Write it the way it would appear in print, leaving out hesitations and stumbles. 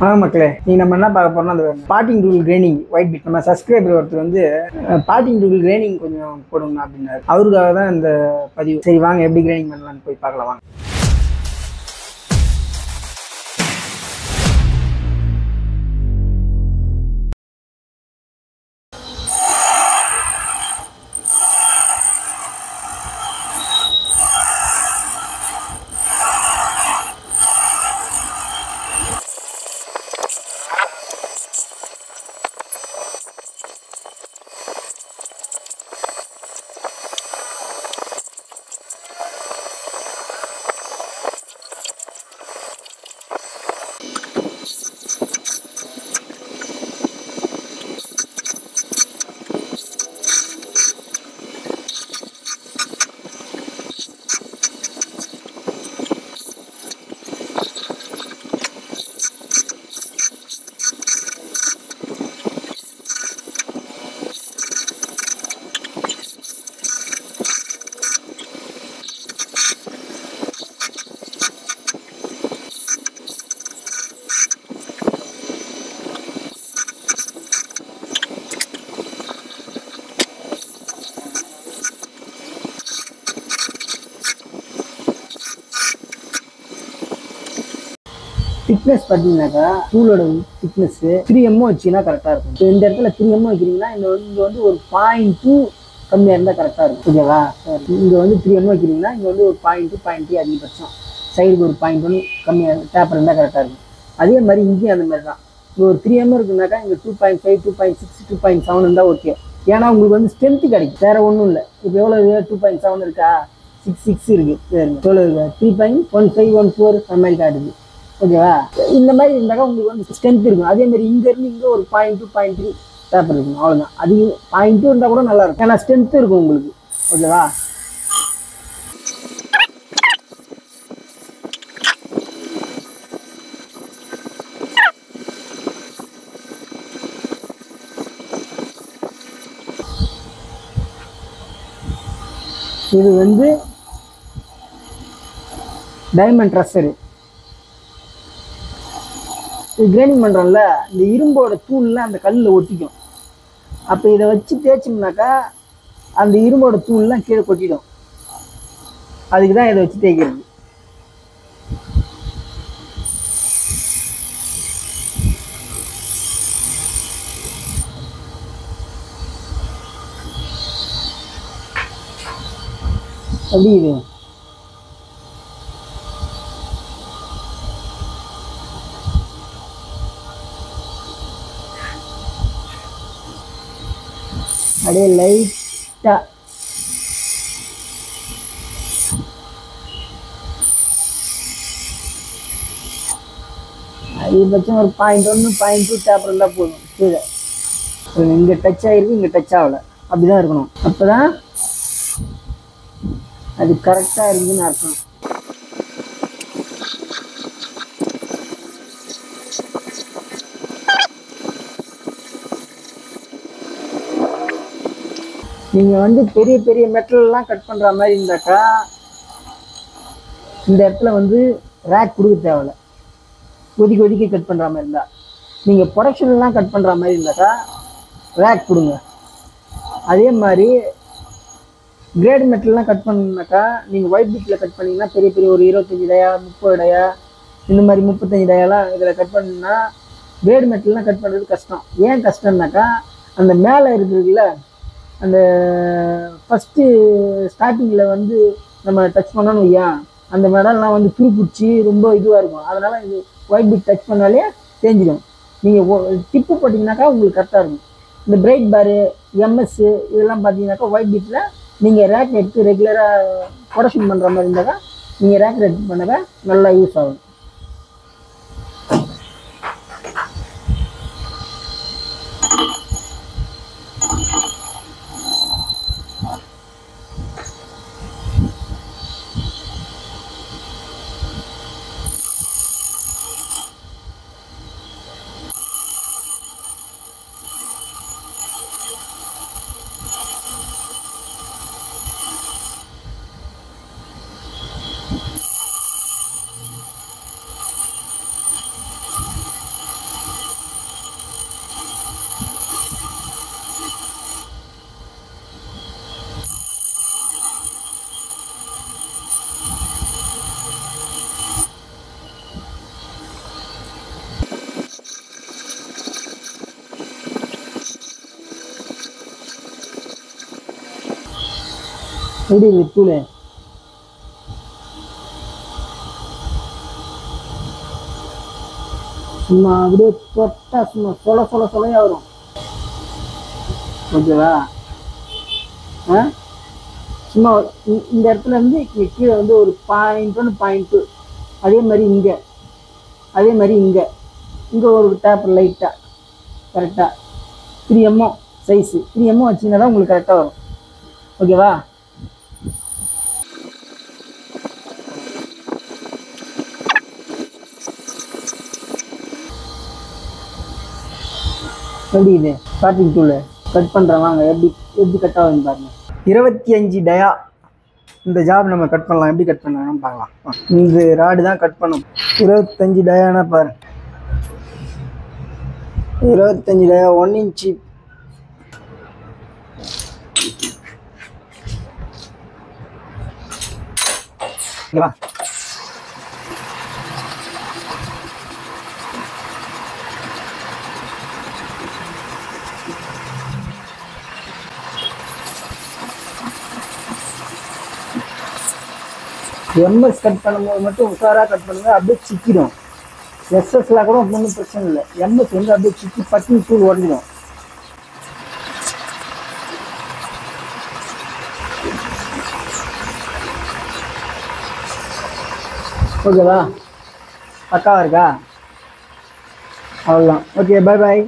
மக்களே நீ நம்ம என்ன பார்க்க போறோம்னா அந்த partying tool graining white bit நம்ம சப்ஸ்கிரைபர் ஒருத்தர் வந்து பார்ட்டிங் டூல் கிரைனிங் கொஞ்சம் போடுங்க அப்படின்னாரு. அவருக்காக தான் இந்த பதிவு. சரி வாங்க எப்படி கிரைனிங் பண்ணலாம்னு போய் பார்க்கலாம் வாங்க. திக்னஸ் பார்த்தீங்கன்னாக்கா டூலோட திக்னஸ் 3mm வச்சுன்னா கரெக்டாக இருக்கும். இப்போ இந்த இடத்துல 3mm வைக்கிறீங்கன்னா இங்கே வந்து ஒரு 0.2 கம்மியாக இருந்தால் கரெக்டாக இருக்கும். ஓகேவா? இங்கே வந்து 3mm வைக்கிறீங்கன்னா இங்கே வந்து ஒரு 0.2 அதிகபட்சம் சைடுக்கு ஒரு 0.1 கம்மியாக டேப்பர் இருந்தால் கரெக்டாக இருக்கும். அதே மாதிரி இங்கேயும் அந்த மாதிரி தான். இங்கே ஒரு 3mm இருக்குனாக்கா இங்கே 2.5 2.6 2.7 இருந்தால் ஓகே. ஏன்னா உங்களுக்கு வந்து ஸ்ட்ரென்த்து கிடைக்கும், வேறு ஒன்றும் இல்லை. இப்போ எவ்வளோ 2.7 இருக்கா, 6 இருக்குது, எவ்வளோ இருக்குது 3.1514 அந்த மாதிரி காட்டுது. ஓகேவா? இந்த மாதிரி இருந்தாக்கா உங்களுக்கு வந்து ஸ்ட்ரென்த் இருக்கும். அதே மாதிரி இங்கேருந்து இங்கே ஒரு 0.2 0.3 பேப்பர் இருக்கும், அவ்வளோதான். அதிகம் 0.2 இருந்தால் கூட நல்லா இருக்கும், ஏன்னா ஸ்ட்ரென்த் இருக்கும் உங்களுக்கு. ஓகேவா? இது வந்து டைமண்ட் ட்ரெஸ்ஸரு. கிரைண்டிங் பண்ணுறோம்ல, இந்த இரும்போட தூள்லாம் அந்த கல்லில் ஒட்டிக்கும். அப்போ இதை வச்சு தேய்ச்சோம்னாக்கா அந்த இரும்போட தூள்லாம் கீழே கொட்டிடும். அதுக்கு தான் இதை வச்சு தேய்க்கிறது. அப்படி இது அப்படியே லைட்டா அதிகபட்சம் ஒரு 0.1 0.2 டேப்பர் இருந்தால் போதும். கீழே இங்கே டச் ஆகிருக்கு, இங்கே டச் ஆகலை, அப்படிதான் இருக்கணும். அப்போ தான் அது கரெக்டாக இருக்குதுன்னு அர்த்தம். நீங்கள் வந்து பெரிய பெரிய மெட்டல்லாம் கட் பண்ணுற மாதிரி இருந்தாக்கா இந்த இடத்துல வந்து ரேக் கொடுக்க தேவையில்லை. ஒதுக்கி ஒதுக்கி கட் பண்ணுற மாதிரி இருந்தால், நீங்கள் ப்ரொடக்ஷன்லாம் கட் பண்ணுற மாதிரி இருந்தாக்கா ரேக் கொடுங்க. அதே மாதிரி கிரேட் மெட்டல்லாம் கட் பண்ணாக்கா நீங்கள் ஒயிட் பிட்டில் கட் பண்ணிங்கன்னா பெரிய பெரிய ஒரு 25 டயா 30 டயா இந்த மாதிரி 35 டயாலாம் இதில் கட் பண்ணிங்கன்னா கிரேட் மெட்டல்லாம் கட் பண்ணுறது கஷ்டம். ஏன் கஷ்டம்னாக்கா அந்த மேலே இருக்குதுல்ல, அந்த ஃபஸ்ட்டு ஸ்டார்டிங்கில் வந்து நம்ம டச் பண்ணோன்னு வையா, அந்த மெடல்லாம் வந்து துருப்பிடிச்சி ரொம்ப இதுவாக இருக்கும். அதனால் இது ஒயிட் பிட் டச் பண்ணாலே தேஞ்சிடும். நீங்கள் டிப்பு போட்டிங்கனாக்கா உங்களுக்கு கரெக்டாக இருக்கும். இந்த பிரைட் பாரு எம்எஸ்ஸு இதெல்லாம் பார்த்தீங்கன்னாக்கா ஒயிட் பிட்டில் நீங்கள் ரேக் எடுத்து ரெகுலராக ப்ரொடக்ஷன் பண்ணுற மாதிரி இருந்தாக்கா நீங்கள் ரேக் எடுத்து பண்ணாக்கா நல்லா யூஸ் ஆகும். எப்படி இருக்குது தூள்? சும்மா அப்படியே தொட்டா சும்மா சொலையா வரும். ஓகேவா? சும்மா இந்த இடத்துல இருந்து கீழே வந்து ஒரு 0.1 அதே மாதிரி இங்கே ஒரு டேப் லைட்டாக கரெக்டாக 3mm சைஸு 3mm வச்சிங்கன்னா தான் உங்களுக்கு கரெக்டாக வரும். ஓகேவா? எப்படி இது ஸ்டார்டிங் டூலு கட் பண்ணுறேன் வாங்க. எப்படி கட் ஆகுதுன்னு பாருங்கள். 25 டயா இந்த ஜாப் நம்ம கட் பண்ணலாம். எப்படி கட் பண்ணலாம்னு பார்க்கலாம். இந்த ராடு தான் கட் பண்ணும். 25 டயானா பாரு, 25 டயா 1 இன்ச்சு. ஓகேவா? எம்எஸ் கட் பண்ணும்போது மட்டும் உஷாராக கட் பண்ணுங்க, அப்படியே சிக்கிடும். எஸ்எஸ்ல கூட ஒன்றும் பிரச்சனை இல்லை. எம்எஸ் வந்து அப்படியே சிக்கி பட்டி தூள் உடஞ்சிடும். ஓகேவா? பக்காவா இருக்கா? அவ்வளோதான். Okay, bye bye.